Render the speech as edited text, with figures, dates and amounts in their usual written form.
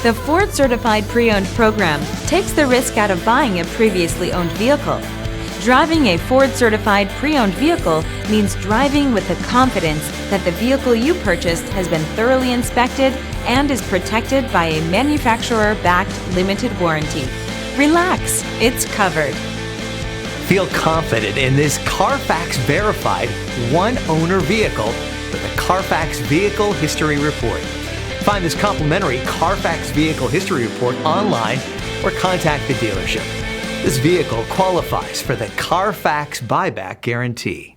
The Ford Certified Pre-Owned program takes the risk out of buying a previously owned vehicle. Driving a Ford Certified Pre-Owned vehicle means driving with the confidence that the vehicle you purchased has been thoroughly inspected and is protected by a manufacturer-backed limited warranty. Relax, it's covered. Feel confident in this Carfax verified one-owner vehicle with a Carfax Vehicle History Report. Find this complimentary Carfax Vehicle History Report online or contact the dealership. This vehicle qualifies for the Carfax Buyback Guarantee.